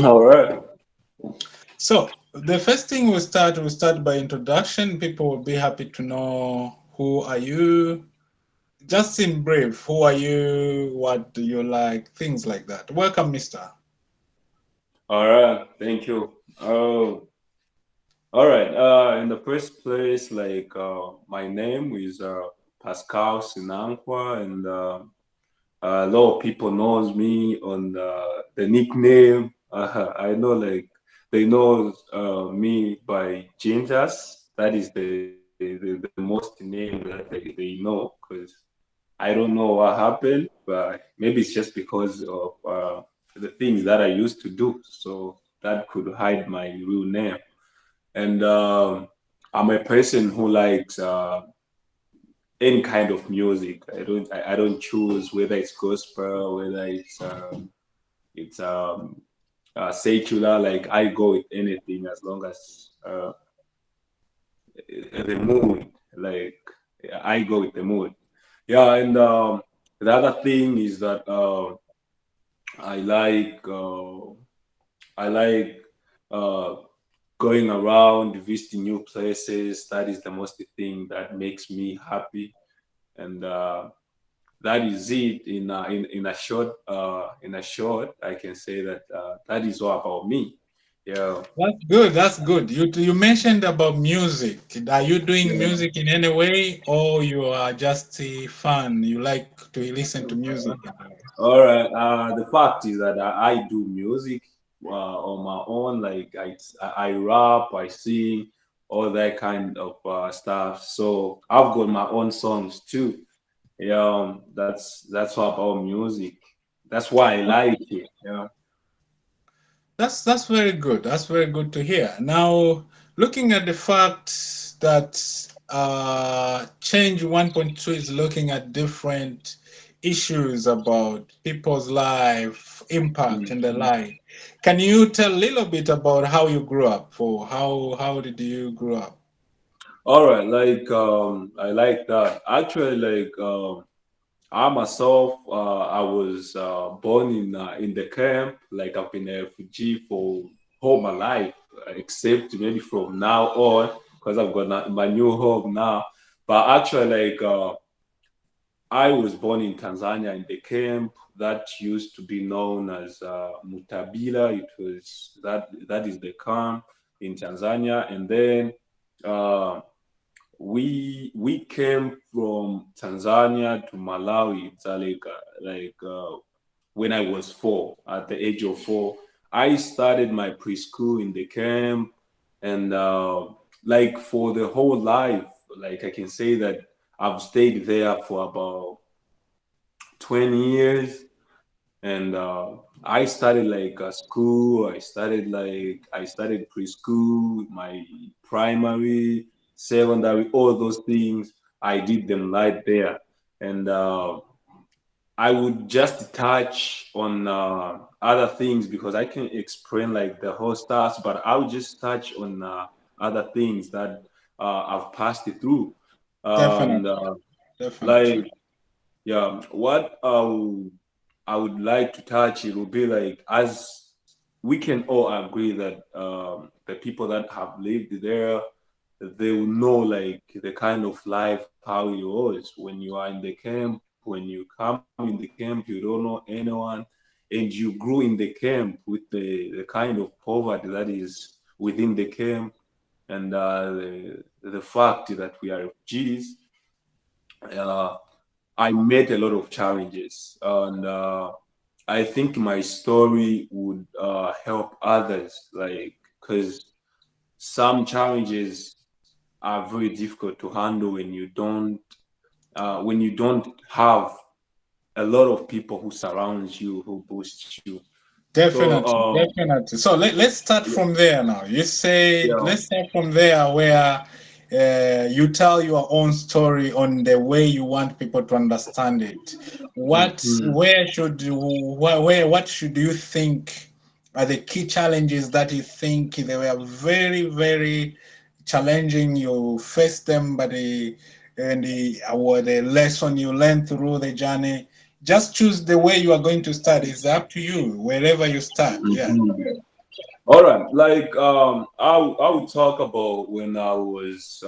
All right. So the first thing we start by introduction. People will be happy to know who are you. Just in brief, who are you? What do you like? Things like that. Welcome, Mister. All right. Thank you. Oh, all right. In the first place, my name is Pascal Sinankwa, and a lot of people knows me on the nickname. I know, like they know me by Gentus. That is the most name that they know because I don't know what happened, but maybe it's just because of the things that I used to do. So that could hide my real name. And I'm a person who likes any kind of music. I don't choose whether it's gospel, whether it's secular. Like I go with anything as long as the mood. Like I go with the mood. Yeah, and the other thing is that I like I like uh, going around visiting new places. That is the most thing that makes me happy, and that is it. In a short, I can say that that is all about me. Yeah, That's good. That's good. You mentioned about music. Are you doing yeah. music in any way, or you are just a fan? You like to listen to music? All right. The fact is that I do music on my own. Like I rap, I sing, all that kind of stuff. So I've got my own songs too. Yeah, that's all about music. That's why I like it. Yeah. That's very good. That's very good to hear. Now, looking at the fact that Change 1.2 is looking at different issues about people's life, impact in their Mhm. life. Can you tell a little bit about how you grew up, or how did you grow up? All right. I like that. Actually, I myself, I was born in the camp. Like I've been a refugee for all my life, except maybe from now on, because I've got my new home now. But actually, I was born in Tanzania in the camp that used to be known as Mutabila. It was that is the camp in Tanzania, and then uh, we came from Tanzania to Malawi. It's when I was 4, at the age of 4, I started my preschool in the camp, and like for the whole life, like I can say that I've stayed there for about 20 years, and I started school. I started preschool, my primary, secondary, all those things. I did them right there, and I would just touch on other things because I can explain like the whole stuff, but I would just touch on other things that I've passed it through, and Definitely, definitely. like yeah, what I would like to touch, it will be like, as we can all agree that the people that have lived there, they will know like the kind of life how it was when you are in the camp. When you come in the camp, you don't know anyone, and you grew in the camp with the kind of poverty that is within the camp, and the fact that we are refugees. Uh, I met a lot of challenges, and I think my story would help others, like because some challenges are very difficult to handle when you don't have a lot of people who surround you, who boost you. So Definitely, definitely. So let's start yeah, from there now. You said yeah. let's start from there where you tell your own story on the way you want people to understand it. Mhm. What should you think are the key challenges that you think they were very, very challenging? You faced them, but the and the what the lesson you learned through the journey just choose the way you are going to start. It's up to you, wherever you start. Yeah. Mhm. All right, like I would talk about when I was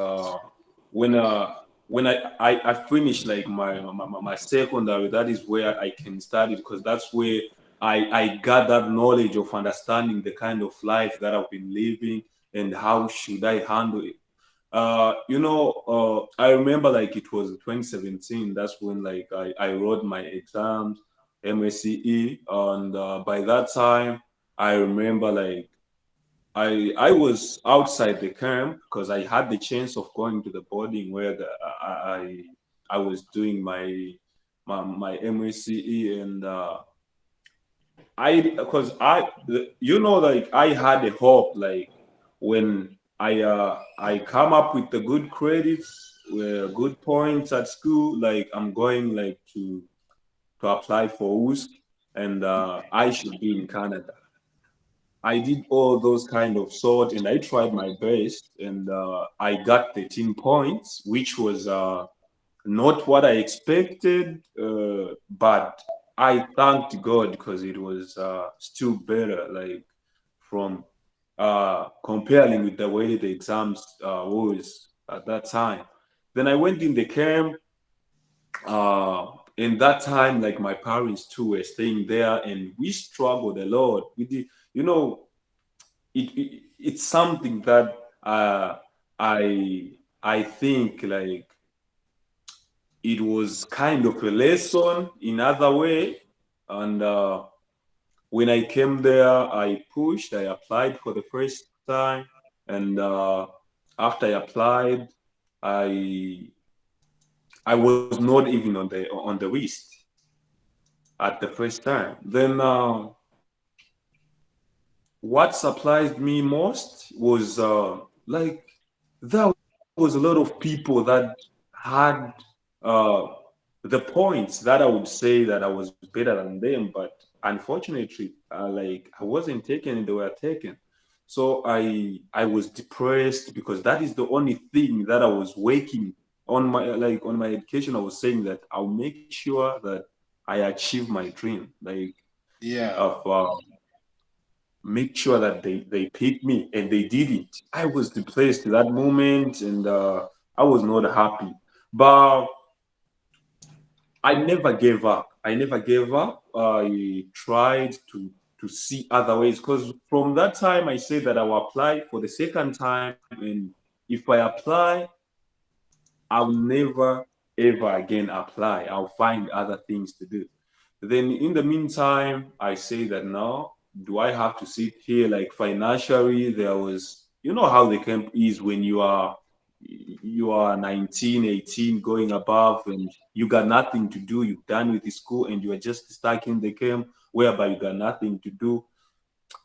when uh when I finished like my secondary. That is where I can study because that's where I got that knowledge of understanding the kind of life that I've been living and how should I handle it. I remember like it was 2017. That's when like I wrote my exams, MSCE, and by that time I remember like I was outside the camp because I had the chance of going to the boarding where I was doing my MSCE and I because like I had a hope like when I come up with the good credits, good points at school, like I'm going like to apply for USC and I should be in Canada. I did all those kind of sort and I tried my best and I got 13 points, which was not what I expected, but I thanked God because it was still better, like from comparing with the way the exams was at that time. Then I went in the camp. In that time, like my parents too were staying there, and we struggled a lot. We did, you know, it's something that I think like it was kind of a lesson in other way. And when I came there, I pushed, I applied for the first time, and after I applied, I I was not even on the list at the first time. Then what surprised me most was like there was a lot of people that had uh, the points that I would say that I was better than them, but unfortunately, like I wasn't taken and they were taken. So I was depressed because that is the only thing that I was working on my education. I was saying that I'll make sure that I achieve my dream, like Yeah. of make sure that they picked me and they did it. I was depressed at that moment and I was not happy. But I never gave up. I never gave up. I tried to see other ways because from that time I said that I will apply for the second time, and if I apply, I'll never ever again apply. I'll find other things to do. Then in the meantime, I say that now, do I have to sit here like financially? There was, you know how the camp is when you are 19, 18, going above, and you got nothing to do. You're done with the school, and you are just stuck in the camp, whereby you got nothing to do.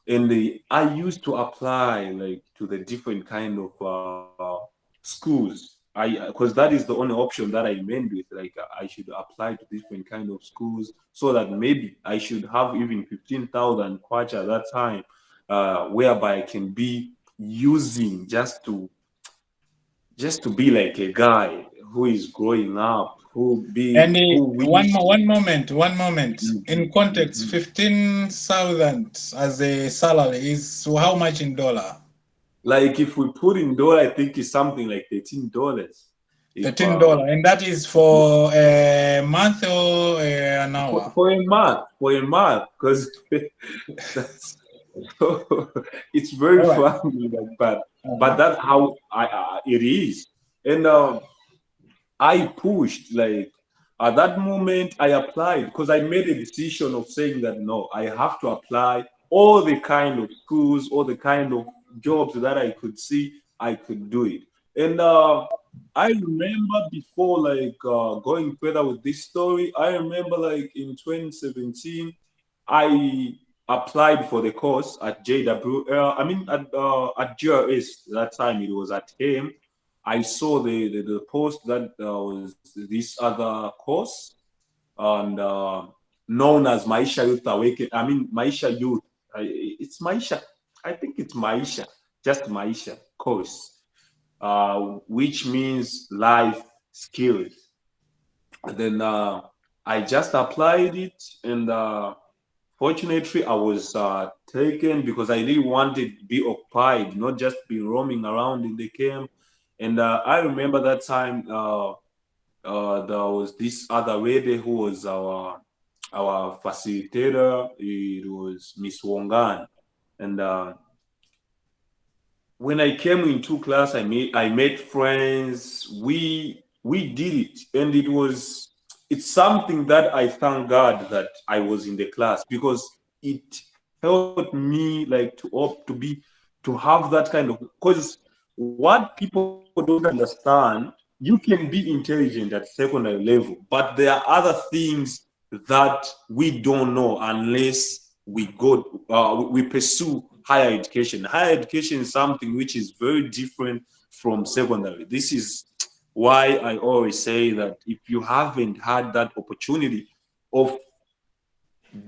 And I used to apply like to the different kind of schools. I because that is the only option that I meant with like I should apply to different kind of schools so that maybe I should have even 15,000 kwacha at that time, whereby I can be using just to be like a guy who is growing up, And who wish. one moment. In Mhm, context, mhm. 15,000 as a salary is how much in dollar? Like if we put in dollar, I think it's something like $13. If $13. And that is for a month or an for, hour? for a month, because that's it's very All right. funny like but Uh-huh. that's how it is. And I pushed like at that moment I applied because I made a decision of saying that no, I have to apply all the kind of schools, all the kind of jobs that I could see, I could do it. And I remember before like going further with this story, I remember like in 2017, I applied for the course at JWL. I mean at GRS that time it was at him. I saw the post that was this other course and known as Maisha Youth Awaken. I mean Maisha Youth. It's Maisha. I think it's Maisha, just Maisha course, which means life skills. And then I just applied it, and fortunately, I was taken because I really wanted to be occupied, not just be roaming around in the camp. And I remember that time there was this other lady who was our facilitator. It was Miss Wongan, and when I came into class, I made friends. We did it, and it's something that I thank God that I was in the class because it helped me like to have that kind of, because what people don't understand, you can be intelligent at secondary level, but there are other things that we don't know unless we pursue higher education. Higher education is something which is very different from secondary. This is why I always say that if you haven't had that opportunity of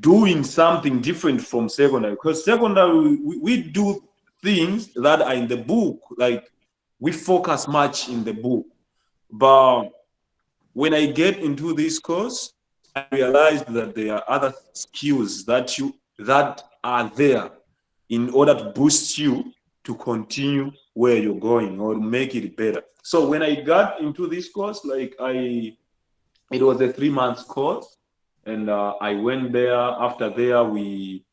doing something different from secondary, because secondary we do things that are in the book, like we focus much in the book. But when I get into this course, I realized that there are other skills that are there in order to boost you to continue where you're going or make it better. So when I got into this course, it was a 3 months course, and I went there. After there, we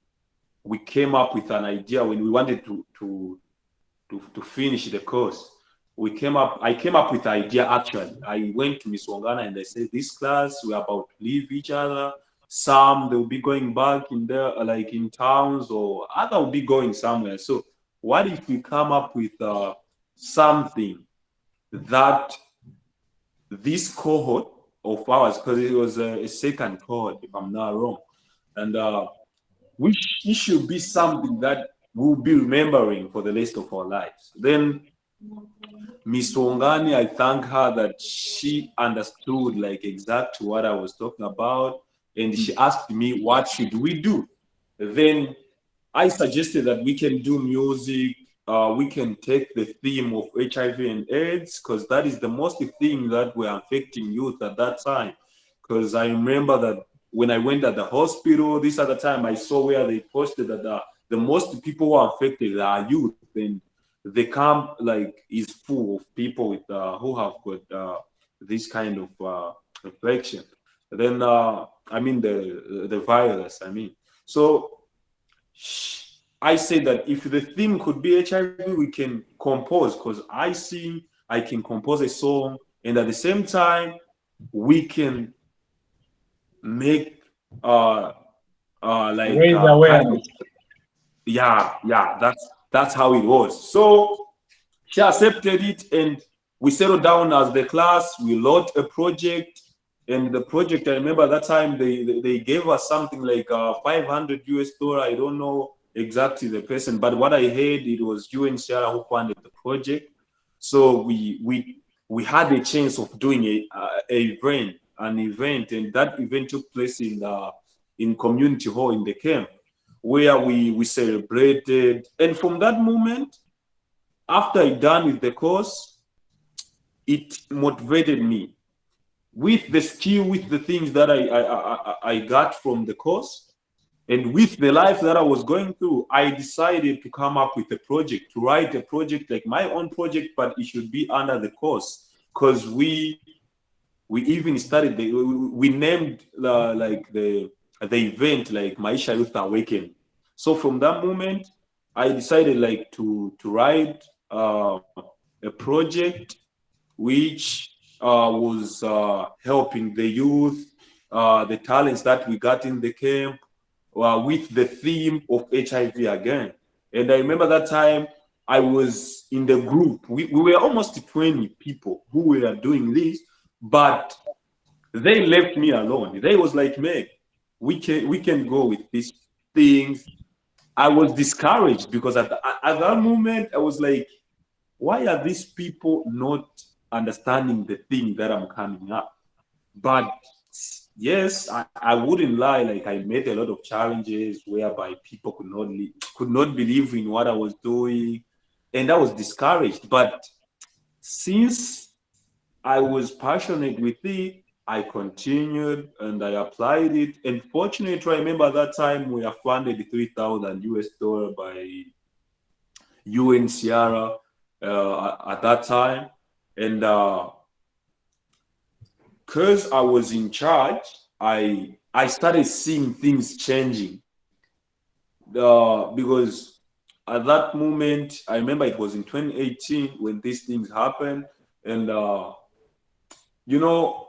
came up with an idea when we wanted to finish the course. I came up with the idea actually. I went to Miss Wangana and I said, this class, we're about to leave each other. Some they'll be going back in there, like in towns, or other will be going somewhere. So what if we come up with something that this cohort of ours, because it was a second cohort, if I'm not wrong, and it should be something that we'll be remembering for the rest of our lives. Then Miss Wongani, I thank her that she understood like exactly what I was talking about, and she asked me what should we do. Then I suggested that we can do music. We can take the theme of HIV and AIDS because that is the most thing that were affecting youth at that time. Because I remember that when I went at the hospital this other time, I saw where they posted that the most people who are affected are youth, and the camp like is full of people with who have got this kind of infection. Then I mean the virus. I mean, so I say that if the theme could be HIV, we can compose because I sing, I can compose a song, and at the same time, we can make like Raise kind of, awareness. yeah, that's how it was. So she accepted it, and we settled down as the class. We wrote a project, and the project, I remember that time they gave us something like 500 US dollar. I don't know exactly the person, but what I heard, it was UNCR who funded the project. So we had a chance of doing an event, and that event took place in community hall in the camp, where we celebrated. And from that moment, after I done with the course, it motivated me with the skill, with the things that I got from the course, and with the life that I was going through. I decided to come up with a project, to write a project like my own project, but it should be under the course because we even started we named the event like Maisha Youth Awakening. So from that moment, I decided like to write a project which was helping the youth, the talents that we got in the camp, with the theme of HIV again. And I remember that time I was in the group. We were almost 20 people who were doing this, but they left me alone. They was like, man, we can go with these things. I was discouraged because at that moment I was like, why are these people not understanding the thing that I'm coming up? But yes, I wouldn't lie. Like I met a lot of challenges whereby people could not believe in what I was doing, and I was discouraged. But since I was passionate with it, I continued and I applied it. And fortunately, I remember that time we are funded 3,000 US dollar by UNCR at that time. And because I was in charge, I started seeing things changing. Because at that moment, I remember it was in 2018 when these things happened. And, you know,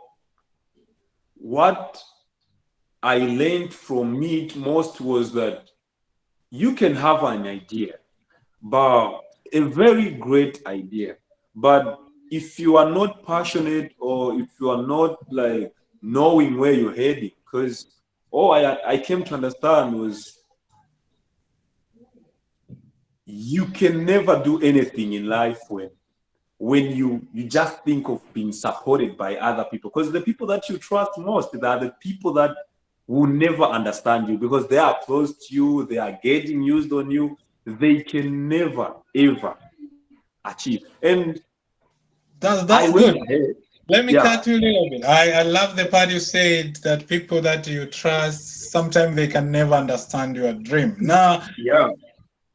what I learned from it most was that you can have an idea, but a very great idea. But if you are not passionate or if you are not like knowing where you're heading, because all I came to understand was you can never do anything in life when you just think of being supported by other people, because the people that you trust most, they are the people that will never understand you because they are close to you, they are getting used on you, they can never ever achieve. And I That's went good. ahead. Let me Yeah, cut you a little bit. I love the part you said that people that you trust sometimes they can never understand your dream. yeah.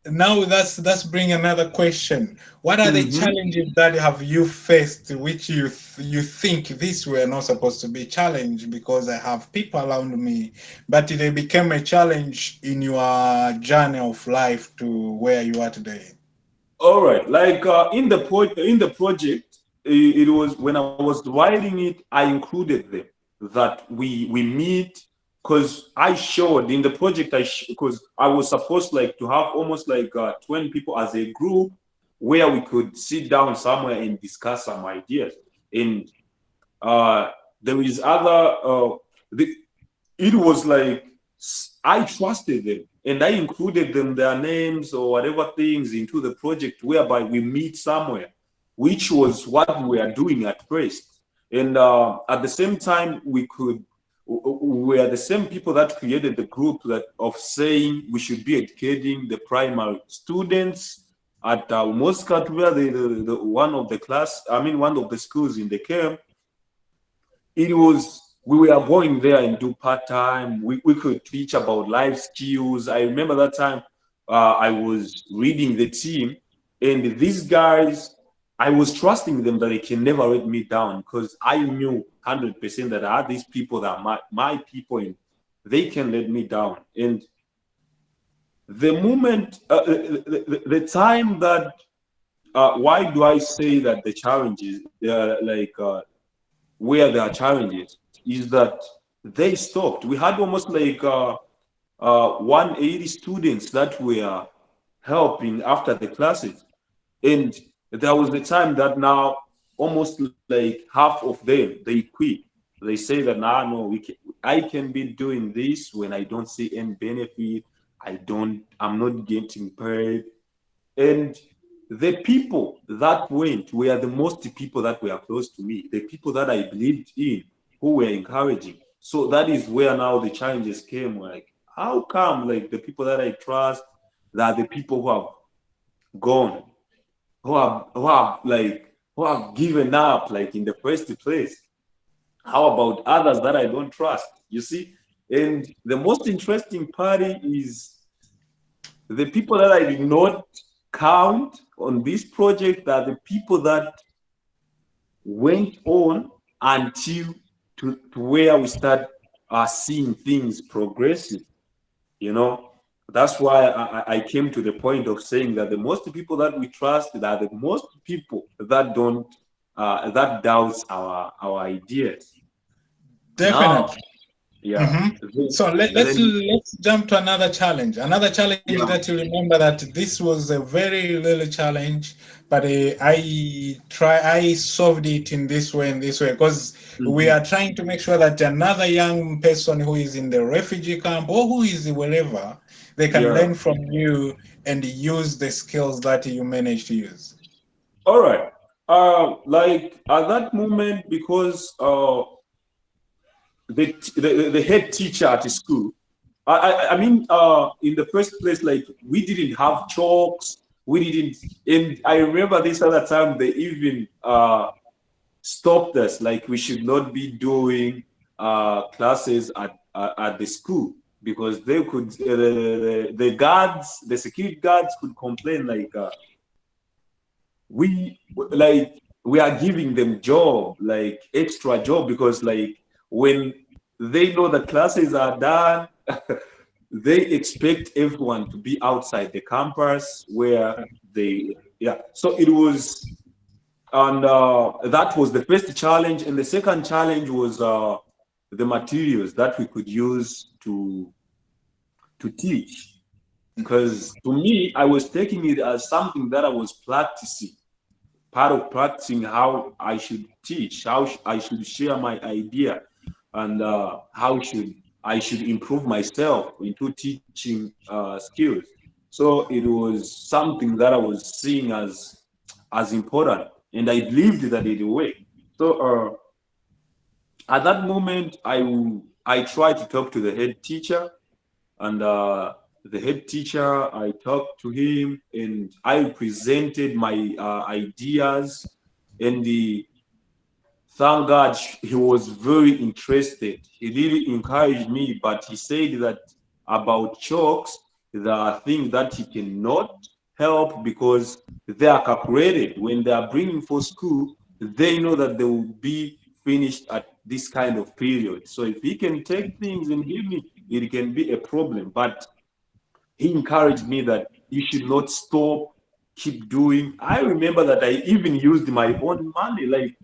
Now that's bring another question. What are the Hmm. challenges that have you faced which you think this were not supposed to be challenge because I have people around me, but they became a challenge in your journey of life to where you are today? All right, like in the project, it was when I was writing it, I included them that we meet, because I showed in the project because I was supposed like to have almost like 20 people as a group where we could sit down somewhere and discuss some ideas. And uh, there is other the, it was like I trusted them and I included them, their names or whatever things into the project whereby we meet somewhere, which was what we were doing at first. And at the same time, we are the same people that created the group that of saying we should be educating the primary students at Muscat, where the one of the class, I mean, one of the schools in the camp. It was we were going there and do part-time. We could teach about life skills. I remember that time I was reading the team, and these guys, I was trusting them that they can never let me down because I knew 100% that I had these people that are my people and they can let me down. And the moment the time that why do I say that the challenges where there are challenges is that they stopped. We had almost like 180 students that were helping after the classes. And there was a time that now almost like half of them, they quit. They say that, nah, no, I can be doing this when I don't see any benefit. I'm not getting paid. And the people that went were the most people that were close to me, the people that I believed in, who were encouraging. So that is where now the challenges came. Like, how come like the people that I trust, that the people who have gone, who have given up like in the first place? How about others that I don't trust? You see? And the most interesting part is the people that I did not count on this project are the people that went on until to where we start seeing things progressive. You know, that's why I came to the point of saying that the most people that we trust are the most people that don't that doubts our ideas. Now, Definitely. yeah, Hmm. So then let's jump to another challenge. Another challenge yeah. that you remember that this was a very little challenge, but I solved it in this way and this way because we Mhm. are trying to make sure that another young person who is in the refugee camp or who is wherever they can Yeah. learn from you and use the skills that you managed to use. All right. Like at that moment, because the head teacher at the school, I mean, in the first place, like we didn't have chalks, we didn't, and I remember this other time they even stopped us. Like we should not be doing classes at the school because they could the guards, the security guards could complain like we are giving them job, like extra job, because like when they know the classes are done, they expect everyone to be outside the campus where they, yeah. So it was, and that was the first challenge, and the second challenge was the materials that we could use to teach. Because to me, I was taking it as something that I was practicing, part of practicing how I should teach, how I should share my idea, and how should I should improve myself into teaching skills. So it was something that I was seeing as important, and I believed that it would. So at that moment, I tried to talk to the head teacher, and the head teacher, I talked to him and I presented my ideas, and the thank God he was very interested. He really encouraged me, but he said that about chalks, there are things that he cannot help because they are calculated. When they are bringing for school, they know that they will be finished at this kind of period. So if he can take things and give me, it can be a problem. But he encouraged me that you should not stop, keep doing. I remember that I even used my own money, like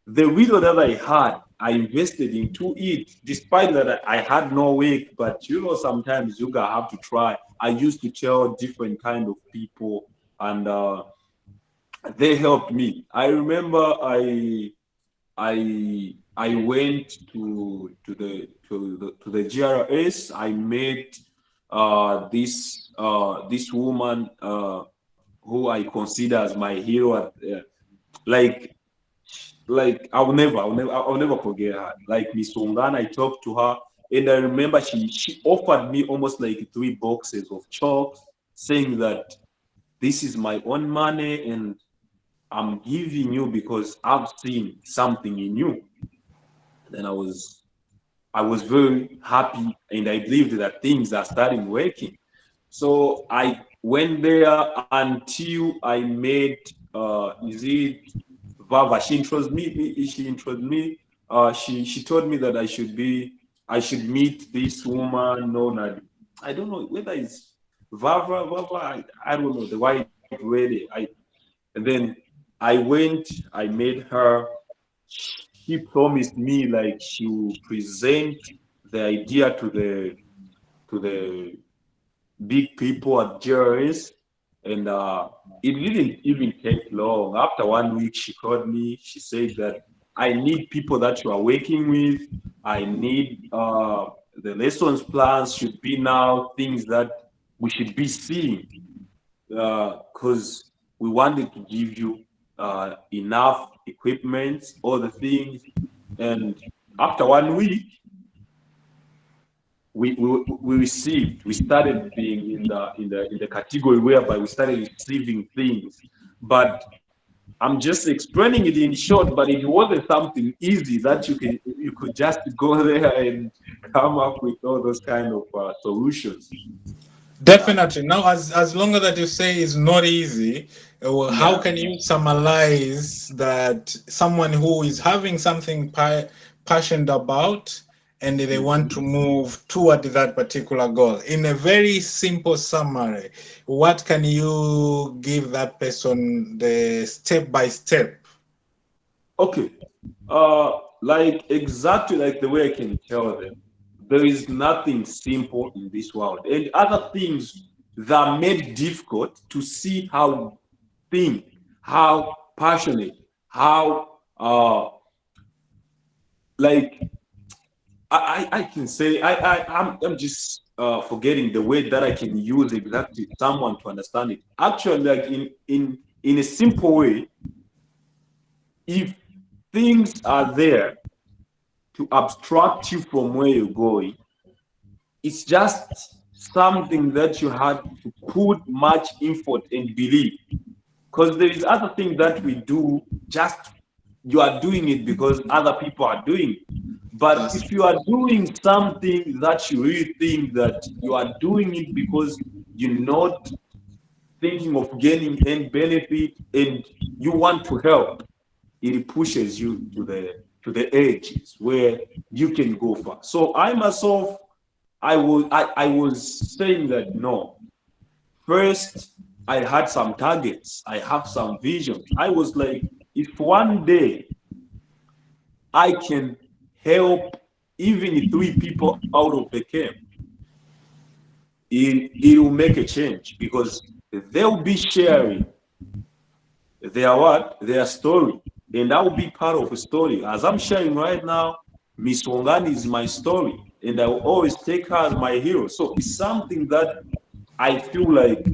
the video that I had, I invested into it, despite that I had no work. But you know, sometimes you gotta have to try. I used to tell different kind of people, and they helped me. I remember I went to the GRS. I met this woman who I consider as my hero. Like I'll never forget her. Like Miss Ongan, I talked to her, and I remember she offered me almost like 3 boxes of chalk, saying that this is my own money and I'm giving you because I've seen something in you. Then I was very happy, and I believed that things are starting working. So I went there until I met is it Vava. She introduced me. She introduced me. She told me that I should meet this woman known as, I don't know whether it's Vava. I don't know the white lady. And then I went. I met her. She promised me like she will present the idea to the big people at JRS, and it didn't even take long. After 1 week, she called me. She said that I need people that you are working with. I need the lessons plans should be now things that we should be seeing, because we wanted to give you enough equipment, all the things. And after 1 week, we started being in the category whereby we started receiving things. But I'm just explaining it in short, but it wasn't something easy that you could just go there and come up with all those kind of solutions. Yeah, Definitely. Now, as long as that you say it's not easy, well, how yeah. can you summarize that someone who is having something passionate about and they want to Mhm. move toward that particular goal? In a very simple summary, what can you give that person the step by step? Okay. Like exactly like the way I can tell them, there is nothing simple in this world, and other things that are made difficult to see how think, how passionate, how like I can say I'm just forgetting the way that I can use exactly someone to understand it. Actually, like in a simple way, if things are there to abstract you from where you're going, it's just something that you had to put much effort and believe. Because there is other things that we do just you are doing it because other people are doing it. But That's if you are doing something that you really think that you are doing it because you're not thinking of gaining any benefit and you want to help, it pushes you to the edges where you can go far. So I myself, I was saying that no. First, I had some targets. I have some visions. I was like, if one day I can help even three people out of the camp, it will make a change because they'll be sharing their what? Their story. And that will be part of a story. As I'm sharing right now, Miss Wongani is my story. And I will always take her as my hero. So it's something that I feel like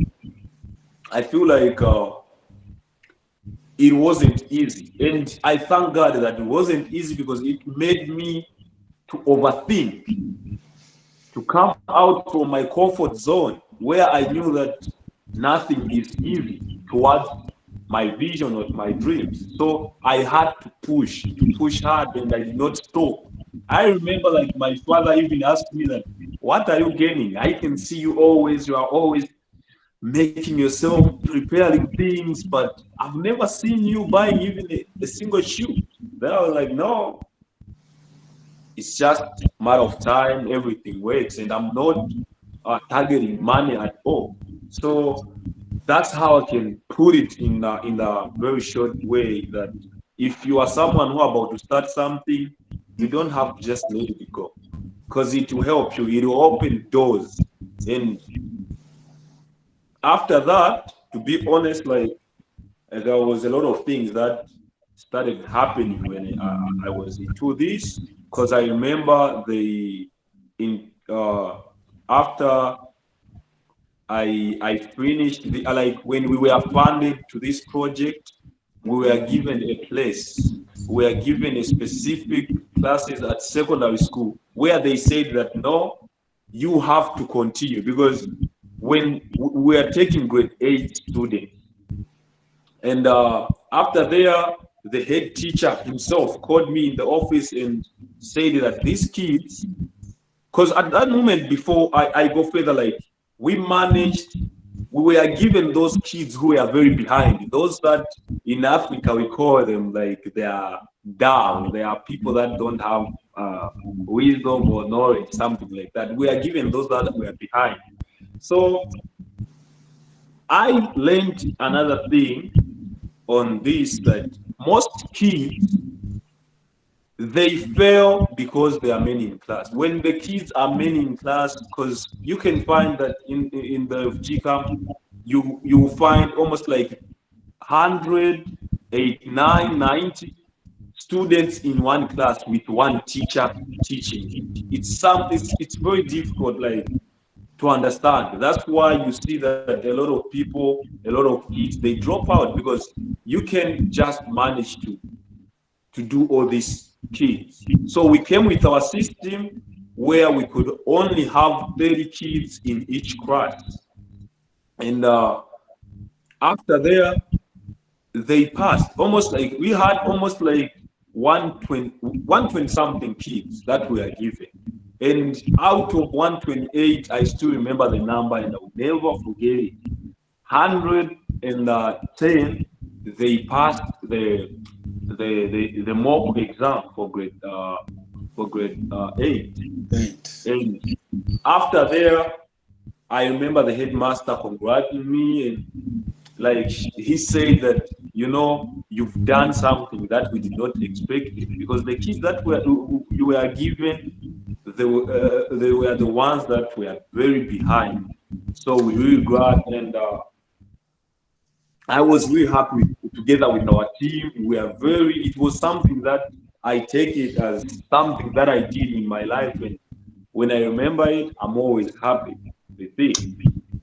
I feel like it wasn't easy. And I thank God that it wasn't easy because it made me to overthink, to come out from my comfort zone where I knew that nothing is easy towards my vision or my dreams. So I had to push hard, and I did not stop. I remember like my father even asked me that, what are you gaining? I can see you are always making yourself, preparing things, but I've never seen you buying even a single shoe. Then I was like, no, it's just a matter of time, everything works, and I'm not targeting money at all. So that's how I can put it in a very short way that if you are someone who are about to start something, you don't have to just let it go because it will help you. It will open doors. And after that, to be honest, like there was a lot of things that started happening when I was into this because I remember the in after I finished the like when we were funded to this project, we were given a place. We were given a specific classes at secondary school where they said that no, you have to continue because when we were taking grade 8 students, and after there, the head teacher himself called me in the office and said that these kids, because at that moment before I go further, like we managed, we were given those kids who were very behind, those that in Africa we call them like they are down, they are people that don't have wisdom or knowledge, something like that. We are given those that were behind. So I learned another thing on this that most kids they fail because there are many in class. When the kids are many in class, because you can find that in the G camp, you find almost like 100, 89, 90 students in one class with one teacher teaching it. It's very difficult like to understand. That's why you see that a lot of people, a lot of kids, they drop out because you can just manage to do all these kids. So we came with our system where we could only have 30 kids in each class. And after there, they passed. Almost like we had almost like 120 something kids that were given. And out of 128, I still remember the number and I will never forget it. 110, they passed the mock exam for grade 8. great. And after there, I remember the headmaster congratulating me and like he said that you've done something that we did not expect it because the kids that you were given they were the ones that were very behind. So we really glad and I was really happy together with our team. We are very, it was something that I take it as something that I did in my life. And when I remember it, I'm always happy with it.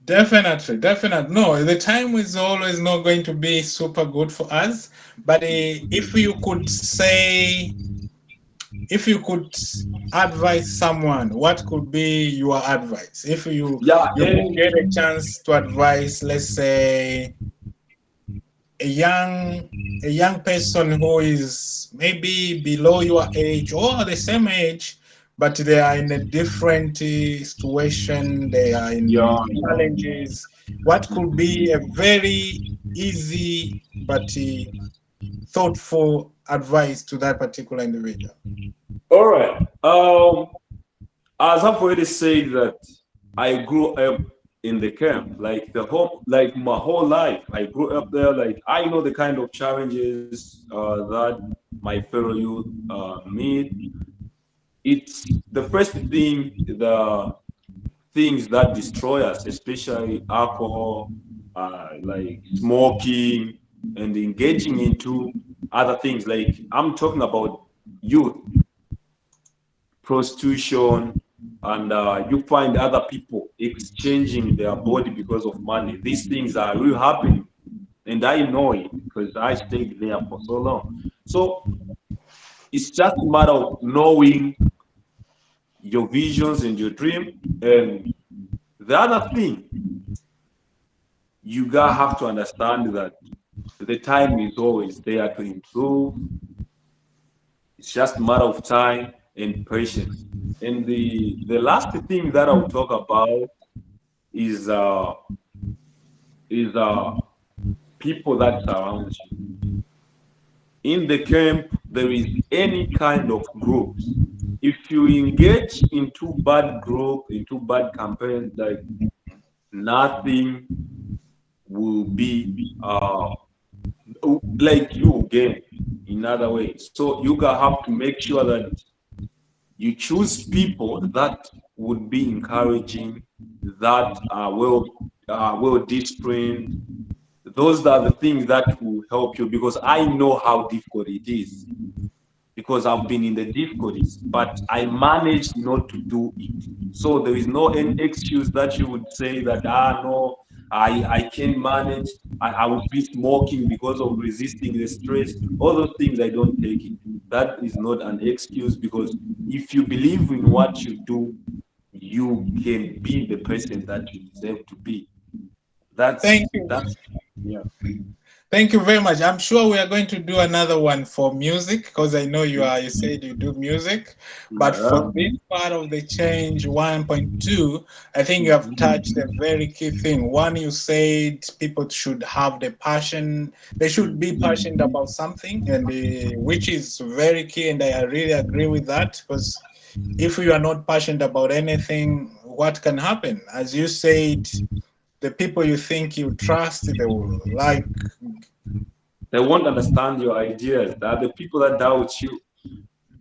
Definitely, definitely. No, the time is always not going to be super good for us. But if you could say, if you could advise someone, what could be your advice? If you Yeah, you could and get a chance to advise, let's say, a young a young person who is maybe below your age or the same age, but they are in a different situation, they are in Yeah, yeah. challenges, what could be a very easy but thoughtful advice to that particular individual? All right. As I've already said that I grew up in the camp, like like my whole life. I grew up there. Like I know the kind of challenges that my fellow youth meet. It's the first thing, the things that destroy us, especially alcohol, like smoking, and engaging into other things. Like I'm talking about youth, prostitution, and you find other people exchanging their body because of money. These things are really happening, and I know it because I stayed there for so long. So it's just a matter of knowing your visions and your dream. And the other thing, you gotta have to understand that the time is always there to improve. It's just a matter of time and patience. And the last thing that I'll talk about is uh is people that surround you. In the camp, there is any kind of groups. If you engage into bad group, into bad campaigns, like nothing will be like you again. In other ways, so you gotta have to make sure that you choose people that would be encouraging, that are well disciplined. Those are the things that will help you because I know how difficult it is because I've been in the difficulties, but I managed not to do it. So there is no any excuse that you would say that no, I can't manage. I would be smoking because of resisting the stress. All those things I don't take it. That is not an excuse because if you believe in what you do, you can be the person that you deserve to be. Thank you. That's yeah. Thank you very much. I'm sure we are going to do another one for music because I know you said you do music. But for Yeah. this part of the change 1.2, I think you have touched a very key thing. One, you said people should have the passion, they should be passionate about something, and which is very key. And I really agree with that because if you are not passionate about anything, what can happen? As you said, the people you think you trust, they will like. They won't understand your ideas. They are the people that doubt you. Yeah.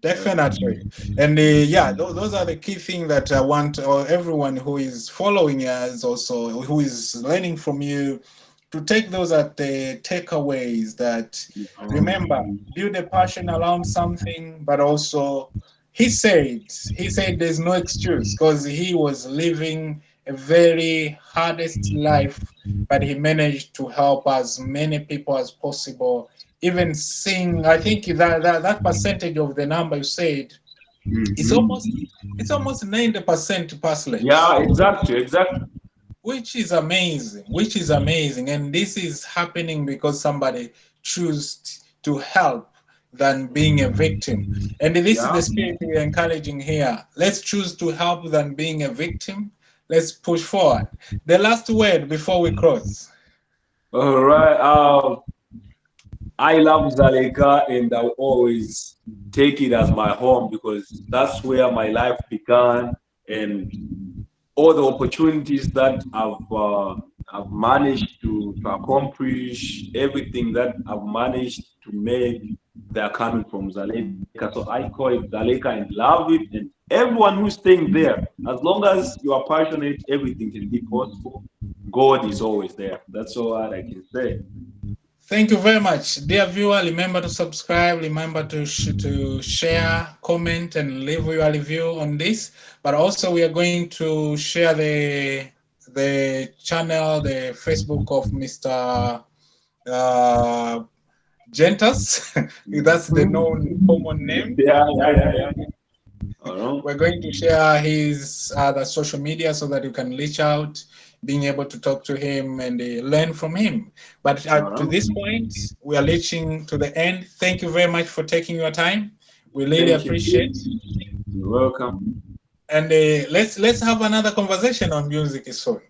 Definitely. And yeah, those are the key things that I want or everyone who is following us also, who is learning from you, to take those at the takeaways that remember, build a passion around something, but also he said there's no excuse because he was living a very hardest life, but he managed to help as many people as possible, even seeing. I think that percentage of the number you said, it's Mhm. almost it's almost 90% passless, Yeah, exactly, exactly. which is amazing, and this is happening because somebody choose to help than being a victim. And this is Yeah. the spirit we're encouraging here. Let's choose to help than being a victim. Let's push forward. The last word before we cross. All right. I love Zaleka and I'll always take it as my home because that's where my life began and all the opportunities that I've managed to accomplish, everything that I've managed to make, they are coming from Zaleka. So I call it Zaleka and love it. And everyone who's staying there, as long as you are passionate, everything can be possible. God is always there. That's all I can say. Thank you very much. Dear viewer, remember to subscribe, remember to share, comment, and leave your review on this. But also, we are going to share the channel, the Facebook of Mr. Uh, Gentus. That's the known common name. Yeah, yeah, We're yeah, going yeah. to I know. we're going to share his other social media so that you can reach out. being able to talk to him and learn from him. But All to right. this point, we are reaching to the end. Thank you very much for taking your time. We really Thank you. appreciate. You're welcome. And let's have another conversation on music soon.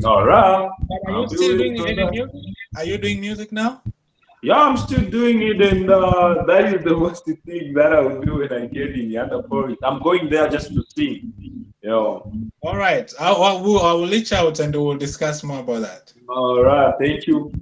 All right. But are you I'll be still waiting doing for any that. music? Are you doing music now? Yeah, I'm still doing it, and that is the worst thing that I will do when I get in Yandapolis. I'm going there just to sing. You know. All right. I will reach out and we'll discuss more about that. All right. Thank you.